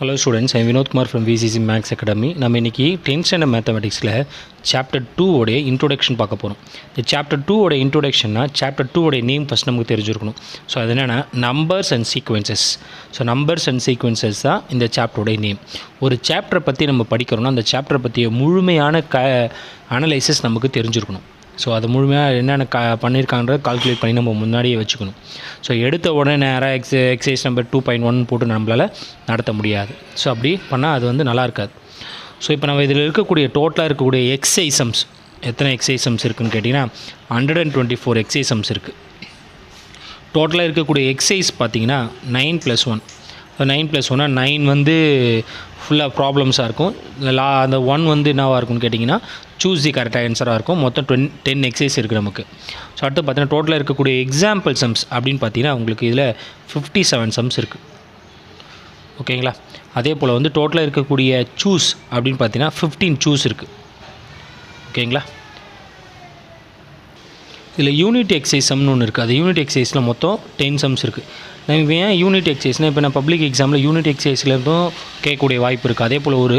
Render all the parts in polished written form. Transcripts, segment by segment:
Hello students, I am Vinod Kumar from VCC Max Academy. நம்ம இன்னைக்கு 10th standard mathematicsல chapter 2 உடைய introduction பார்க்க போறோம். இந்த chapter 2 உடைய introductionனா chapter 2 உடைய நேம் ஃபர்ஸ்ட் நமக்கு தெரிஞ்சிருக்கணும். ஸோ அது என்னன்னா numbers and sequences. So numbers and sequences தான் இந்த chapter உடைய நேம். ஒரு சாப்டரை பற்றி நம்ம படிக்கிறோம்னா அந்த சாப்டரை பற்றிய முழுமையான அனலைசிஸ் நமக்கு தெரிஞ்சிருக்கணும். ஸோ அது முழுமையாக என்னென்ன பண்ணியிருக்காங்கன்றத கால்குலேட் பண்ணி நம்ம முன்னாடியே வச்சுக்கணும். ஸோ எடுத்த உடனே நேராக எக்ஸசைஸ் நம்பர் 2.1 போட்டு நம்மளால் நடத்த முடியாது. ஸோ அப்படி பண்ணால் அது வந்து நல்லா இருக்காது. ஸோ இப்போ நம்ம இதில் இருக்கக்கூடிய டோட்டலாக இருக்கக்கூடிய எக்ஸசைசம்ஸ் எத்தனை எக்ஸசைசம்ஸ் இருக்குதுன்னு கேட்டிங்கன்னா 124 எக்ஸசைசம்ஸ் இருக்குது. டோட்டலாக இருக்கக்கூடிய எக்ஸசைஸ் பார்த்திங்கன்னா 9+1. ஸோ 9+1 9 வந்து ஃபுல்லாக ப்ராப்ளம்ஸாக இருக்கும். அந்த 1 வந்து என்னவாக இருக்கும்னு கேட்டிங்கன்னா சூஸ் தி கரெக்டாக ஆன்சராக இருக்கும். மொத்தம் 10 எக்ஸசைஸ் இருக்குது நமக்கு. ஸோ அடுத்து பார்த்தீங்கன்னா டோட்டலாக இருக்கக்கூடிய எக்ஸாம்பிள் சம்ஸ் அப்படின்னு பார்த்தீங்கன்னா உங்களுக்கு இதில் 57 சம்ஸ் இருக்குது. ஓகேங்களா? அதே போல் வந்து டோட்டலாக இருக்கக்கூடிய சூஸ் அப்படின்னு பார்த்தீங்கன்னா 15 சூஸ் இருக்குது. ஓகேங்களா? இதில் யூனிட் எக்ஸசைஸ்னு ஒன்று இருக்குது. அது யூனிட் எக்ஸசைஸில் மொத்தம் 10 சம்ஸ் இருக்குது. நம்ம ஏன் யூனிட் எக்ஸசைஸ்னால் இப்போ நான் பப்ளிக் எக்ஸாமில் யூனிட் எக்ஸசைஸ்லேருந்தும் கேட்கக்கூடிய வாய்ப்பு இருக்குது. அதே போல் ஒரு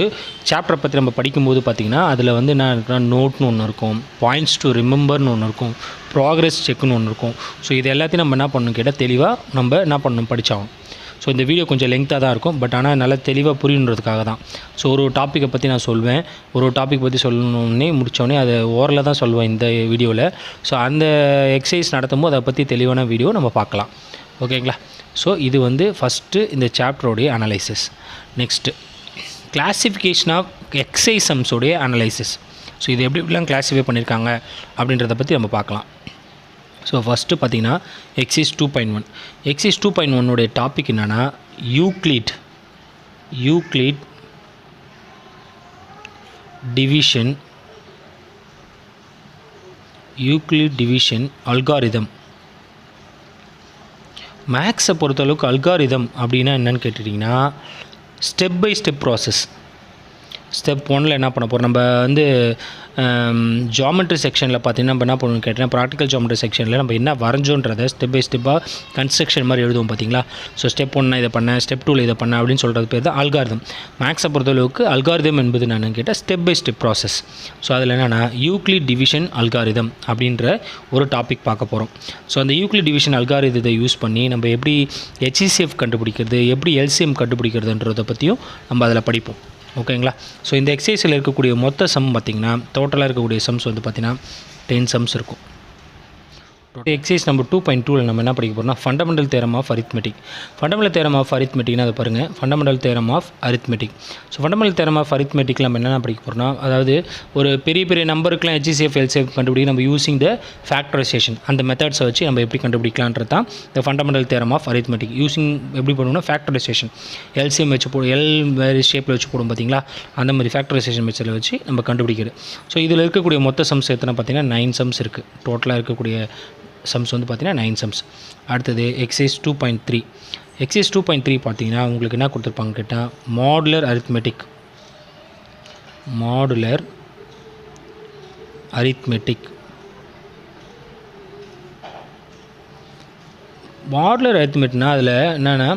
சாப்டரை பற்றி நம்ம படிக்கும்போது பார்த்திங்கன்னா அதில் வந்து என்ன நோட்னு ஒன்று இருக்கும், பாயிண்ட்ஸ் டு ரிமெம்பர்னு ஒன்று இருக்கும், ப்ராக்ரஸ் செக்குன்னு ஒன்று இருக்கும். ஸோ இது எல்லாத்தையும் நம்ம என்ன பண்ணணும் கேட்டால் தெளிவாக நம்ம என்ன பண்ணணும் படித்தாகும். ஸோ இந்த வீடியோ கொஞ்சம் லெங்க்தாக தான் இருக்கும், பட் ஆனால் நல்லா தெளிவாக புரியுன்றதுக்காக தான். ஸோ ஒரு டாப்பிக்கை பற்றி நான் சொல்வேன், ஒரு டாபிக் பற்றி சொல்லணுன்னே முடித்தோடனே அதை ஓரளவு தான் சொல்லுவேன் இந்த வீடியோவில். ஸோ அந்த எக்ஸசைஸ் நடத்தும்போது அதை பற்றி தெளிவான வீடியோ நம்ம பார்க்கலாம். ஓகேங்களா? ஸோ இது வந்து ஃபஸ்ட்டு இந்த சாப்டருடைய அனலைசிஸ். நெக்ஸ்ட்டு கிளாஸிஃபிகேஷன் ஆஃப் எக்ஸசைசம்ஸோடைய அனலைசிஸ். ஸோ இது எப்படிலாம் கிளாஸிஃபை பண்ணியிருக்காங்க அப்படின்றத பற்றி நம்ம பார்க்கலாம். ஸோ ஃபஸ்ட்டு பார்த்திங்கன்னா எக்ஸைஸ் 2.1. எக்ஸைஸ் 2.1 டாபிக் என்னென்னா யூக்ளிட் டிவிஷன் அல்காரிதம். மேக்ஸை பொறுத்தளவுக்கு அல்காரிதம் அப்படின்னா என்னென்னு கேட்டுட்டிங்கன்னா step by step process. Step 1ல் என்ன பண்ண போகிறோம், நம்ம வந்து ஜாமெட்ரி செக்ஷனில் பார்த்திங்கன்னா நம்ம என்ன பண்ணணும்னு கேட்டிங்கன்னா ப்ராக்டிக்கல் ஜாமெட்ரி செக்ஷனில் நம்ம என்ன வரைஞ்சோன்றதை ஸ்டெப் பை ஸ்டெப்பாக கன்ஸ்ட்ரக்ஷன் மாதிரி எழுதுவோம் பார்த்திங்களா. ஸோ ஸ்டெப் 1 இதை பண்ணேன், ஸ்டெப் 2ல் இதை பண்ணேன் அப்படின்னு சொல்கிறது பேர் தான் அல்காரிதம். மேக்ஸை பொறுத்தளவுக்கு அல்காரிதம் என்பது என்னென்னு கேட்டால் step by step process. So அதில் என்னென்னா யூக்ளிட் டிவிஷன் அல்காரிதம் அப்படின்ற ஒரு டாபிக் பார்க்க போகிறோம். ஸோ அந்த யூக்ளிட் டிவிஷன் அல்காரிதத்தை யூஸ் பண்ணி நம்ம எப்படி HCF கண்டுபிடிக்கிறது, எப்படி LCM கண்டுபிடிக்கிறதுன்றதை பற்றியும் நம்ம அதில் படிப்போம். ஓகேங்களா? ஸோ இந்த எக்ஸசைஸில் இருக்கக்கூடிய மொத்த சம் பார்த்திங்கன்னா டோட்டலாக இருக்கக்கூடிய சம்ஸ் வந்து பார்த்திங்கன்னா 10 சம்ஸ் இருக்கும். எக்ஸசைஸ் நம்பர் 2.2ல் நம்ம என்ன படிக்க போகிறோம்னா fundamental theorem of arithmetic. Fundamental theorem of அரித்மெட்டிக்னா அதை பாருங்கள், fundamental theorem of arithmetic. So fundamental theorem of அரித்மெட்டிக்கில் நம்ம என்னென்ன படிக்க போகிறோம்னா, அதாவது ஒரு பெரிய பெரிய நம்பருக்குலாம் HCF LCM கண்டுபிடிக்க நம்ம யூஸிங் த ஃபேக்டரைசேஷன் அந்த மெத்தட்ஸை வச்சு நம்ம எப்படி கண்டுபிடிக்கலான்றது தான் இந்த fundamental theorem of arithmetic. Using எப்படி பண்ணுவோம்னா ஃபேக்டரைசேஷன் LCM வச்சு எல் வேறு ஷேப்பில் வச்சு போடும் பார்த்திங்களா, அந்த மாதிரி ஃபேக்டரைசேஷன் மெத்தடில் வச்சு நம்ம கண்டுபிடிக்கிறது. ஸோ இதில் இருக்கக்கூடிய மொத்த சம்ஸ் எத்தனை பார்த்திங்கன்னா 9 சம்ஸ் இருக்குது. டோட்டலாக இருக்கக்கூடிய சம்ஸ் வந்து பார்த்திங்கன்னா 9 சம்ஸ். அடுத்தது எக்ஸைஸ் 2.3. எக்ஸைஸ் 2.3 பார்த்திங்கன்னா உங்களுக்கு என்ன கொடுத்துருப்பாங்க கேட்டால் மாடுலர் அரித்மெட்டிக். மாடுலர் அரித்மெட்டிக்னா அதில் என்னென்னா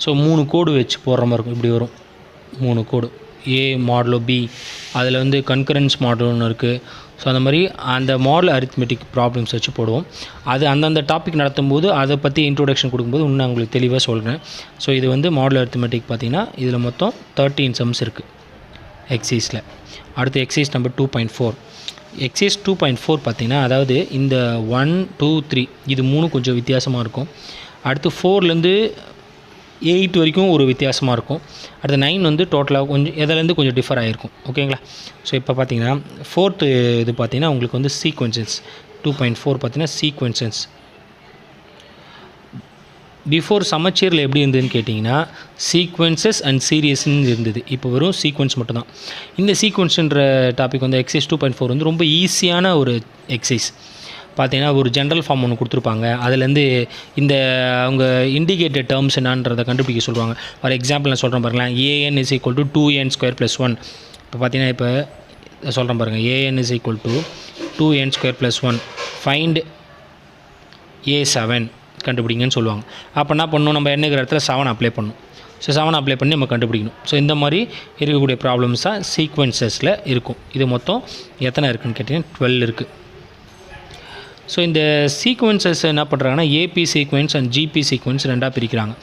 ஸோ 3 கோடு வச்சு போடுற மாதிரி இருக்கும். இப்படி வரும் 3 கோடு, A மாடுலோ B, அதில் வந்து கன்கரன்ஸ் மாடல் ஒன்று இருக்குது. ஸோ அந்த மாதிரி அந்த மாடல் அரித்மெட்டிக் ப்ராப்ளம்ஸ் வச்சு போடுவோம். அது அந்தந்த டாபிக் நடத்தும்போது அதை பற்றி இன்ட்ரோடக்ஷன் கொடுக்கும்போது இன்னும் உங்களுக்கு தெளிவாக சொல்கிறேன். ஸோ இது வந்து மாடல் அரித்மெட்டிக் பார்த்திங்கன்னா இதில் மொத்தம் 13 சம்ஸ் இருக்குது எக்ஸைஸில். அடுத்து எக்ஸைஸ் நம்பர் 2.4. எக்ஸைஸ் 2.4 பார்த்திங்கன்னா அதாவது இந்த 1, 2, 3 இது 3 கொஞ்சம் வித்தியாசமாக இருக்கும். அடுத்து 4லேருந்து 8 வரைக்கும் ஒரு வித்தியாசமாக இருக்கும். அடுத்து 9 வந்து டோட்டலாக கொஞ்சம் எதுலேருந்து கொஞ்சம் டிஃபர் ஆகிருக்கும். ஓகேங்களா? ஸோ இப்போ பார்த்தீங்கன்னா 4th இது பார்த்திங்கன்னா உங்களுக்கு வந்து சீக்வென்சஸ். 2.4 பார்த்திங்கன்னா சீக்வென்சஸ். பிஃபோர் சமச்சீரில் எப்படி இருந்ததுன்னு கேட்டிங்கன்னா சீக்வென்சஸ் அண்ட் சீரியஸ்ன்னு இருந்தது. இப்போ வெறும் சீக்வென்ஸ் மட்டும்தான். இந்த சீக்வென்ஸுன்ற டாபிக் வந்து எக்ஸைஸ் 2.4 வந்து ரொம்ப ஈஸியான ஒரு எக்ஸைஸ். பார்த்தீங்கன்னா ஒரு ஜென்ரல் ஃபார்ம் ஒன்று கொடுத்துருப்பாங்க. அதுலேருந்து இந்த அவங்க இண்டிகேட்டட் டேர்ம்ஸ் என்னான்றதை கண்டுபிடிக்க சொல்லுவாங்க. ஃபார் எக்ஸாம்பிள் நான் சொல்கிறேன் பாருங்களேன், AN = 2n² + 1. இப்போ பார்த்தீங்கன்னா இப்போ சொல்கிறேன் பாருங்கள், AN = 2n² + 1 ஃபைண்ட் A7 கண்டுபிடிங்கன்னு சொல்லுவாங்க. அப்போ என்ன பண்ணணும், நம்ம என்னங்கிற இடத்துல 7 அப்ளை பண்ணணும். ஸோ 7 அப்ளை பண்ணி நம்ம கண்டுபிடிக்கணும். ஸோ இந்த மாதிரி இருக்கக்கூடிய ப்ராப்ளம்ஸ் தான் சீக்வன்சஸில் இருக்கும். இது மொத்தம் எத்தனை இருக்குதுன்னு கேட்டிங்கன்னா 12 இருக்குது. ஸோ இந்த சீக்வன்சஸ் என்ன பண்ணுறாங்கன்னா AP sequence and GP sequence ரெண்டாக பிரிக்கிறாங்க.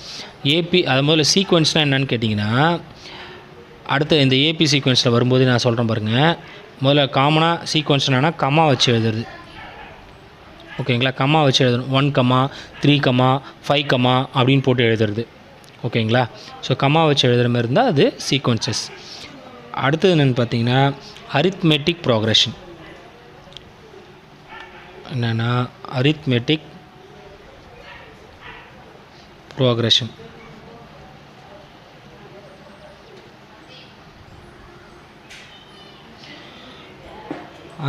ஏபி அது முதல்ல சீக்வன்ஸ்னால் என்னென்னு கேட்டிங்கன்னா அடுத்து இந்த ஏபி சீக்வன்ஸில் வரும்போது நான் சொல்கிறேன் பாருங்கள். முதல்ல காமனாக சீக்வன்ஸ் என்னென்னா கமா வச்சு எழுதுறது. ஓகேங்களா, கமா வச்சு எழுதணும். 1, 3, 5 அப்படின்னு போட்டு எழுதுறது. ஓகேங்களா, ஸோ கமா வச்சு எழுதுகிற மாதிரி இருந்தால் அது சீக்வன்சஸ். அடுத்தது என்னென்னு பார்த்தீங்கன்னா அரித்மெட்டிக் ப்ரோக்ரஷன். என்னென்னா அரித்மெட்டிக் ப்ரோக்ரஷன்.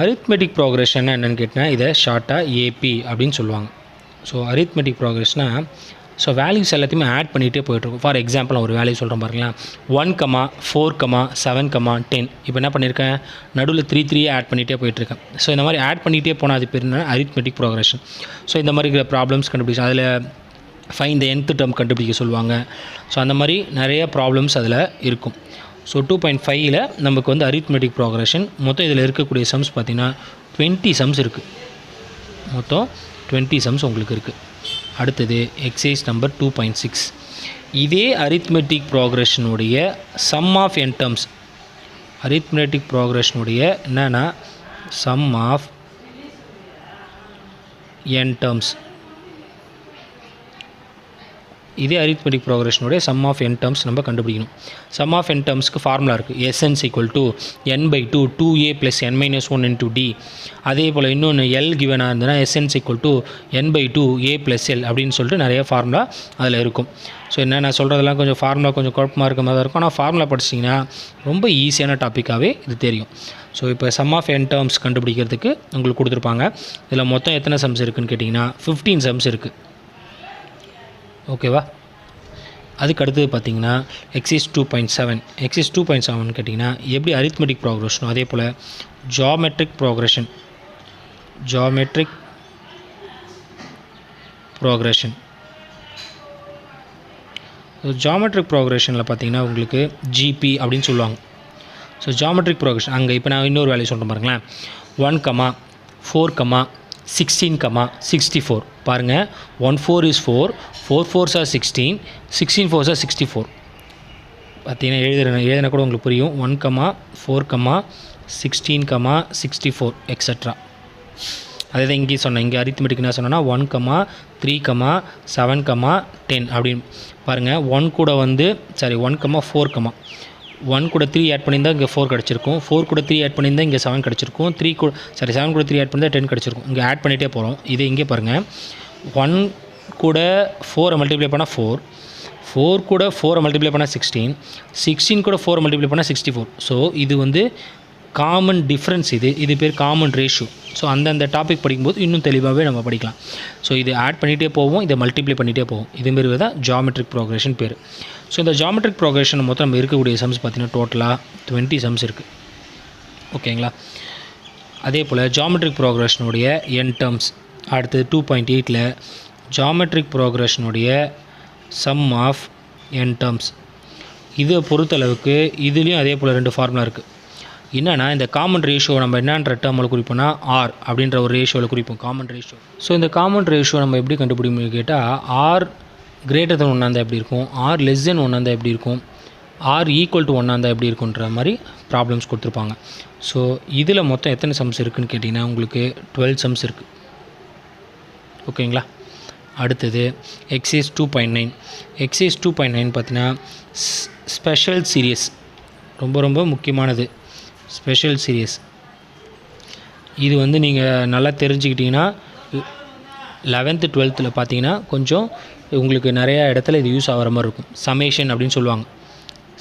அரித்மெட்டிக் ப்ரோக்ரஷன் என்னென்னு கேட்டால் இதை ஷார்ட்டாக ஏபி அப்படின்னு சொல்லுவாங்க. ஸோ அரித்மெட்டிக் ப்ரோக்ரஷனாக ஸோ வேல்யூஸ் எல்லாத்தையுமே ஆட் பண்ணிகிட்டே போய்ட்டுருக்கும். ஃபார் எக்ஸாம்பிள் நான் ஒரு வேல்யூ சொல்கிறேன் பாருங்களேன். 1, 4, 7, 10. இப்போ என்ன பண்ணியிருக்கேன், நடுவில் 3 ஆட் பண்ணிகிட்டே போயிட்டுருக்கேன். ஸோ இந்த மாதிரி ஆட் பண்ணிகிட்டே போனால் அது பேர் என்ன, அரித்மெட்டிக் ப்ரோக்ரஷன். ஸோ இந்த மாதிரி இருக்கிற ப்ராப்ளம்ஸ் கண்டுபிடிச்சு அதில் ஃபைண்ட் த nth டேர்ம் கண்டுபிடிக்க சொல்லுவாங்க. ஸோ அந்த மாதிரி நிறைய ப்ராப்ளம்ஸ் அதில் இருக்கும். ஸோ 2.5ல் நமக்கு வந்து அரித்மெட்டிக் ப்ரோக்ரஷன் மொத்தம் இதில் இருக்கக்கூடிய சம்ஸ் பார்த்திங்கன்னா 20 சம்ஸ் இருக்குது. மொத்தம் 20 சம்ஸ் உங்களுக்கு இருக்குது. அடுத்தது எக்ஸசைஸ் நம்பர் 2.6. இதே அரித்மெட்டிக் ப்ரோக்ரஷனுடைய sum of n terms. Arithmetic ப்ரோக்ரஷனுடைய என்னென்னா சம் ஆஃப் n டேர்ம்ஸ். இதே அரித்மெட்டிக் ப்ரோக்ரஷனுடைய சம் ஆஃப் n டேர்ம்ஸ் நம்ம கண்டுபிடிக்கணும். சம் ஆஃப் n டேர்ம்ஸ்க்கு ஃபார்முலா இருக்குது. Sn = n/2 2a + n - 1 × d. அதே போல் இன்னொன்று L கிவனாக இருந்ததுன்னா Sn = n/2 a + L அப்படின்னு சொல்லிட்டு நிறைய ஃபார்முலா அதில் இருக்கும். ஸோ என்ன நான் சொல்கிறதெல்லாம் கொஞ்சம் ஃபார்முலா கொஞ்சம் குழப்பமாக இருக்க மாதிரி தான் இருக்கும். ஆனால் ஃபார்முலா படிச்சிங்கன்னா ரொம்ப ஈஸியான டாப்பிக்காகவே இது தெரியும். ஸோ இப்போ சம் ஆஃப் n டேர்ம்ஸ் கண்டுபிடிக்கிறதுக்கு உங்களுக்கு கொடுத்துருப்பாங்க. இதில் மொத்தம் எத்தனை சம்ஸ் இருக்குதுன்னு கேட்டிங்கன்னா 15 சம்ஸ் இருக்குது. ஓகேவா, அதுக்கு அடுத்தது பார்த்தீங்கன்னா எக்ஸசைஸ் 2.7. எக்ஸசைஸ் 2.7 கேட்டிங்கன்னா எப்படி அரித்மெட்டிக் ப்ரோக்ரஷனோ அதே போல் geometric progression. Geometric progression. Geometric ப்ரோக்ரஷனில் பார்த்தீங்கன்னா உங்களுக்கு ஜிபி அப்படின்னு சொல்லுவாங்க. ஸோ ஜியோமெட்ரிக் ப்ரோக்ரஷன் அங்கே இப்போ நான் இன்னொரு வேல்யூ சொல்கிறேன் பாருங்களேன். 1, 4, 16, 64. பாருங்கள், 1 4 is 4, 4 4s are 16, 16 4s are 64. பார்த்தீங்கன்னா எழுதுனா கூட உங்களுக்கு புரியும். 1, 4, 16, 64 எக்ஸட்ரா. அதே தான் இங்கேயும் சொன்னேன். இங்கே அரித்மெட்டிக் என்ன சொன்னேன்னா 1, 3, 7, 10 அப்படின்னு. பாருங்கள் 1 கூட வந்து 1, 4, 1 கூட 3 ஆட் பண்ணியிருந்தால் இங்கே 4 கிடச்சிருக்கும். 4 கூட 3 ஆட் பண்ணியிருந்தால் இங்கே 7 கிடச்சிருக்கும். 7 கூட 3 ஆட் பண்ணியிருந்தால் 10 கிடச்சிருக்கும். இங்கே ஆட் பண்ணிகிட்டே போகிறோம். இது இங்கே பாருங்கள், 1 கூட 4 மல்டிப்ளை பண்ணால் 4, 4 கூட 4 மல்டிப்ளை பண்ணால் 16, 16 கூட 4 மல்டிப்ளை பண்ணால் 64. ஸோ இது வந்து காமன் டிஃப்ரென்ஸ். இது பேர் காமன் ரேஷியோ. ஸோ அந்தந்த டாபிக் படிக்கும்போது இன்னும் தெளிவாகவே நம்ம படிக்கலாம். ஸோ இது ஆட் பண்ணிகிட்டே போவோம், இதை மல்டிப்ளை பண்ணிகிட்டே போவோம். இதுமாரி தான் ஜியோமெட்ரிக் ப்ரோக்ரஷன் பேர். ஸோ இந்த ஜியோமெட்ரிக் ப்ரோக்ரஷன் மொத்தம் நம்ம இருக்கக்கூடிய சம்ஸ் பார்த்திங்கன்னா டோட்டலாக 20 சம்ஸ் இருக்குது. ஓகேங்களா, அதே போல் ஜியோமெட்ரிக் ப்ரோக்ரஷனுடைய n டேர்ம்ஸ். அடுத்து 2.8ல் ஜியோமெட்ரிக் ப்ரோக்ரஷனுடைய சம் ஆஃப் n டேர்ம்ஸ். இதை பொறுத்தளவுக்கு இதுலேயும் அதே போல் 2 ஃபார்முலா இருக்குது. என்னென்னா இந்த காமன் ரேஷியோ நம்ம என்னன்ற டேர்மில் குறிப்போம்னா ஆர் அப்படின்ற ஒரு ரேஷியோவில் குறிப்போம், காமன் ரேஷியோ. ஸோ இந்த காமன் ரேஷியோ நம்ம எப்படி கண்டுபிடிக்கணும்னு கேட்டால் ஆர் greater than 1 இருந்தால் எப்படி இருக்கும், ஆர் less than 1 இருந்தால் எப்படி இருக்கும், ஆர் equal to 1 இருந்தால் எப்படி இருக்குன்ற மாதிரி ப்ராப்ளம்ஸ் கொடுத்துருப்பாங்க. ஸோ இதில் மொத்தம் எத்தனை சம்ஸ் இருக்குதுன்னு கேட்டிங்கன்னா உங்களுக்கு 12 சம்ஸ் இருக்குது. ஓகேங்களா, அடுத்தது எக்ஸசைஸ் 2.9. எக்ஸசைஸ் 2.9 பார்த்தீங்கன்னா ஸ்பெஷல் சீரியஸ். ரொம்ப முக்கியமானது ஸ்பெஷல் சீரியஸ். இது வந்து நீங்கள் நல்லா தெரிஞ்சுக்கிட்டிங்கன்னா 11th 12th பார்த்தீங்கன்னா கொஞ்சம் உங்களுக்கு நிறையா இடத்துல இது யூஸ் ஆகிற மாதிரி இருக்கும். சமேஷன் அப்படின்னு சொல்லுவாங்க.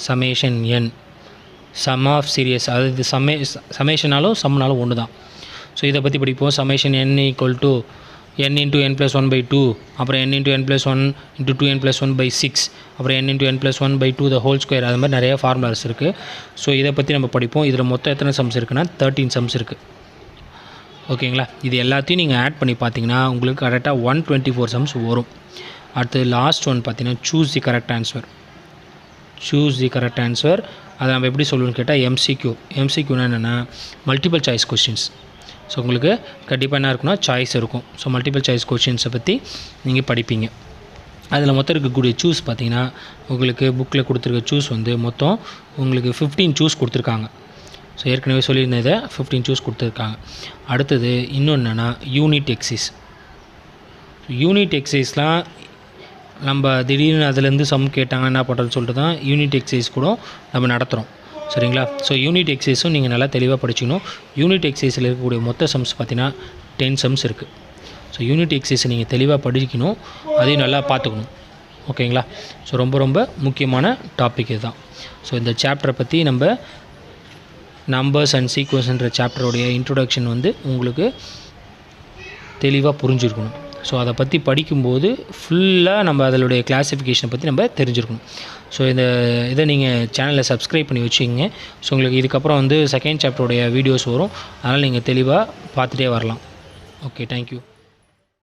Summation n, sum of series. அதாவது சமேஷனாலும் சம்னாலும் ஒன்று தான். ஸோ இதை பற்றி படிப்போம். சமேஷன் n = n × n + 1/2, அப்புறம் n × n + 1 × 2n + 1/6, அப்புறம் n × n + 1/2 the whole square. அது மாதிரி நிறைய ஃபார்முலாஸ் இருக்குது. ஸோ இதை பற்றி நம்ம படிப்போம். இதில் மொத்தம் எத்தனை சம்ஸ் இருக்குன்னா 13 சம்ஸ் இருக்குது. ஓகேங்களா, இது எல்லாத்தையும் நீங்கள் ஆட் பண்ணி பார்த்தீங்கன்னா உங்களுக்கு கரெக்டாக 124 சம்ஸ் வரும். அடுத்து லாஸ்ட் ஒன் பார்த்தீங்கன்னா choose the correct answer. Choose the correct answer. அதை நம்ம எப்படி சொல்லுவோம்னு கேட்டால் எம்சிக்யூ. எம்சிக்யூனா என்னென்னா மல்டிபிள் சாய்ஸ் கொஸ்டின்ஸ். ஸோ உங்களுக்கு கண்டிப்பாக என்ன இருக்குன்னா சாய்ஸ் இருக்கும். ஸோ மல்டிபிள் சாய்ஸ் கொஸ்டின்ஸை பற்றி நீங்கள் படிப்பீங்க. அதில் மொத்தம் இருக்கக்கூடிய சூஸ் பார்த்திங்கன்னா உங்களுக்கு புக்கில் கொடுத்துருக்க சூஸ் வந்து மொத்தம் உங்களுக்கு 15 சூஸ் கொடுத்துருக்காங்க. ஸோ ஏற்கனவே சொல்லியிருந்ததை 15 சூஸ் கொடுத்துருக்காங்க. அடுத்தது இன்னொன்று என்னென்னா யூனிட் எக்ஸைஸ். யூனிட் எக்ஸைஸ்லாம் நம்ம திடீர்னு அதுலேருந்து சம் கேட்டாங்கன்னா என்ன பண்ணுறதுன்னு சொல்லிட்டு தான் யூனிட் எக்ஸைஸ் கூட நம்ம நடத்துகிறோம். சரிங்களா? ஸோ யூனிட் எக்ஸைஸும் நீங்கள் நல்லா தெளிவாக படிச்சுக்கணும். யூனிட் எக்ஸைஸில் இருக்கக்கூடிய மொத்த சம்ஸ் பார்த்திங்கன்னா 10 சம்ஸ் இருக்குது. ஸோ யூனிட் எக்ஸைஸை நீங்கள் தெளிவாக படிக்கணும், அதையும் நல்லா பார்த்துக்கணும். ஓகேங்களா? ஸோ ரொம்ப ரொம்ப முக்கியமான டாபிக் இதுதான். ஸோ இந்த சாப்டரை பற்றி நம்ம நம்பர்ஸ் அண்ட் சீக்வன்ஸ்ன்ற சாப்டருடைய இன்ட்ரொடக்ஷன் வந்து உங்களுக்கு தெளிவாக புரிஞ்சிருக்கணும். ஸோ அதை பற்றி படிக்கும்போது ஃபுல்லாக நம்ம அதனுடைய கிளாஸிஃபிகேஷனை பற்றி நம்ம தெரிஞ்சிருக்கணும். ஸோ இதை நீங்கள் சேனலில் சப்ஸ்கிரைப் பண்ணி வச்சுக்கிங்க. ஸோ உங்களுக்கு இதுக்கப்புறம் வந்து செகண்ட் சாப்டருடைய வீடியோஸ் வரும். அதனால் நீங்கள் தெளிவாக பார்த்துட்டே வரலாம். Okay, thank you.